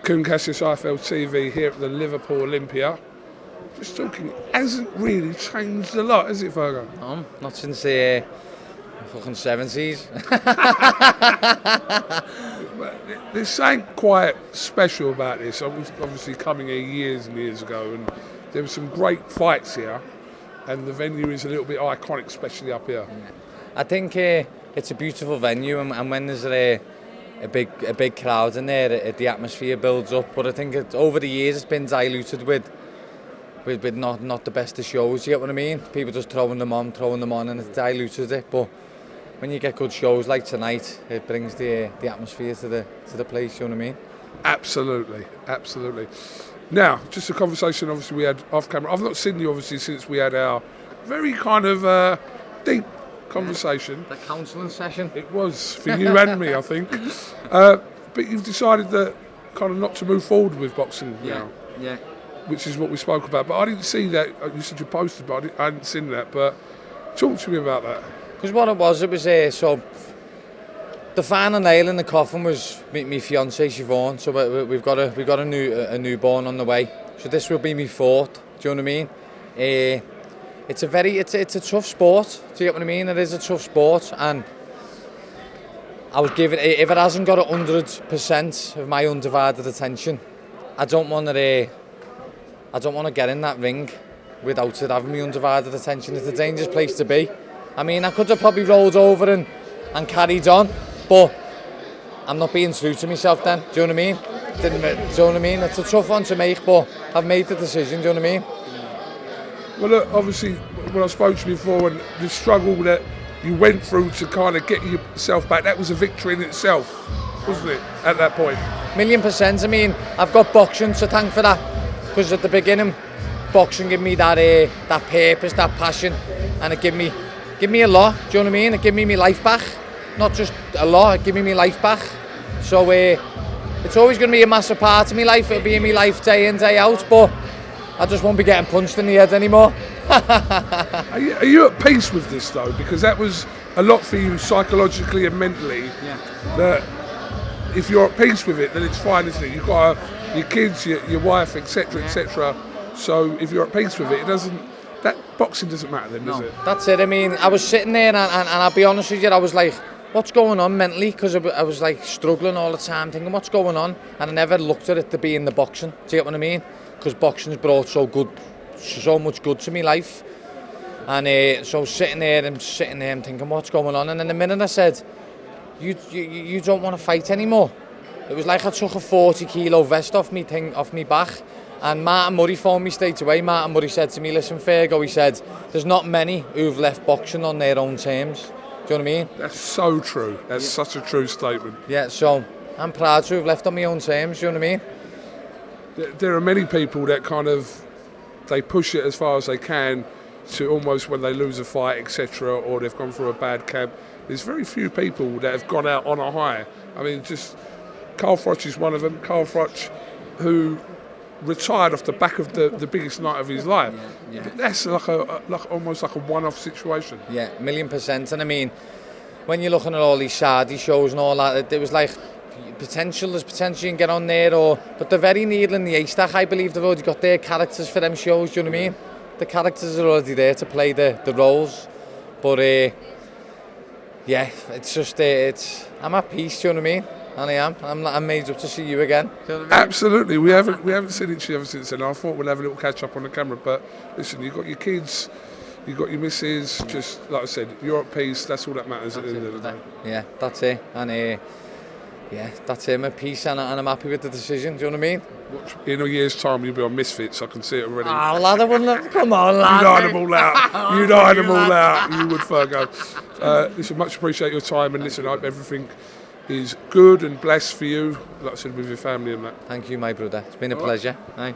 Kugan Cassius, IFLTV here at the Liverpool Olympia. Just talking, it hasn't really changed a lot, has it, Fergo? Not since the fucking 70s. There's something quite special about this. I was obviously coming here years and years ago, and there were some great fights here, and the venue is a little bit iconic, especially up here. I think it's a beautiful venue, and when there's a big crowd in there, the atmosphere builds up. But I think over the years it's been diluted with not the best of shows. You get what I mean? People just throwing them on, and it's diluted it. But when you get good shows like tonight, it brings the atmosphere to the place. You know what I mean? Absolutely, absolutely. Now, just a conversation obviously we had off camera. I've not seen you obviously since we had our very kind of deep conversation. The counselling session. It was for you and me, I think. But you've decided that kind of not to move forward with boxing now. Yeah. Which is what we spoke about. But I didn't see that. You said you posted, but I hadn't seen that. But talk to me about that. Because what it was so the final nail in the coffin was my fiancée Siobhan. So we've got a newborn on the way. So this will be my fourth. Do you know what I mean? It's a tough sport. Do you get what I mean? It is a tough sport, and I was given, if it hasn't got 100% of my undivided attention, I don't want to get in that ring without it having my undivided attention. It's a dangerous place to be. I mean, I could have probably rolled over and carried on, but I'm not being true to myself then. Do you know what I mean? Do you know what I mean? It's a tough one to make, but I've made the decision. Do you know what I mean? Well, look, obviously, when I spoke to you before, and the struggle that you went through to kind of get yourself back, that was a victory in itself, wasn't it, at that point? 1,000,000%. I mean, I've got boxing to thank for that, because at the beginning, boxing gave me that purpose, that passion, and it gave me a lot. Do you know what I mean? It gave me my life back. Not just a lot, it gave me my life back. So it's always going to be a massive part of my life. It'll be in my life day in, day out, but I just won't be getting punched in the head anymore. Are you at peace with this though? Because that was a lot for you psychologically and mentally. Yeah. That if you're at peace with it, then it's fine, isn't it? You've got your kids, your wife, etc., etc. So if you're at peace with it, that boxing doesn't matter then, does it? That's it. I mean, I was sitting there and I'll be honest with you, I was like, what's going on mentally? Because I was like struggling all the time, thinking what's going on, and I never looked at it to be in the boxing. Do you get what I mean? Because boxing's brought so much good to my life, and so sitting there and thinking what's going on, and then the minute I said, you don't want to fight anymore, it was like I took a 40-kilo vest off me back. And Martin Murray phoned me straight away. Martin Murray said to me, listen, Fergo, he said, there's not many who've left boxing on their own terms. Do you know what I mean? That's so true. That's such a true statement. Yeah, so I'm proud to have left on my own terms. Do you know what I mean? There are many people that kind of, they push it as far as they can to almost when they lose a fight, etc., or they've gone through a bad camp. There's very few people that have gone out on a high. I mean, just Carl Froch is one of them. Carl Froch, who retired off the back of the biggest night of his life. Yeah. That's like almost like a one-off situation. Yeah, 1,000,000%. And I mean, when you're looking at all these Saudi shows and all that, it was like there's potential you can get on there, but they're very needle in the haystack. I believe they've already got their characters for them shows. Do you know what I mean? The characters are already there to play the roles. But yeah, it's just I'm at peace. Do you know what I mean? And I am. I'm made up to see you again. Do you know what I mean? Absolutely. We haven't seen each other since then. I thought we'll have a little catch up on the camera. But listen, you've got your kids, you've got your missus. Just like I said, you're at peace. That's all that matters at the end of the day. Yeah, that's it. And that's it. I'm at peace, and I'm happy with the decision. Do you know what I mean? In a year's time, you'll be on Misfits. I can see it already. Oh, lad, I wouldn't. Come on, lad. You'd iron them all out. You'd iron them all out. You would, Fergo. Listen, much appreciate your time, and listen, I hope everything is good and blessed for you, like I said, with your family and that. Thank you, my brother. It's been a pleasure. Right.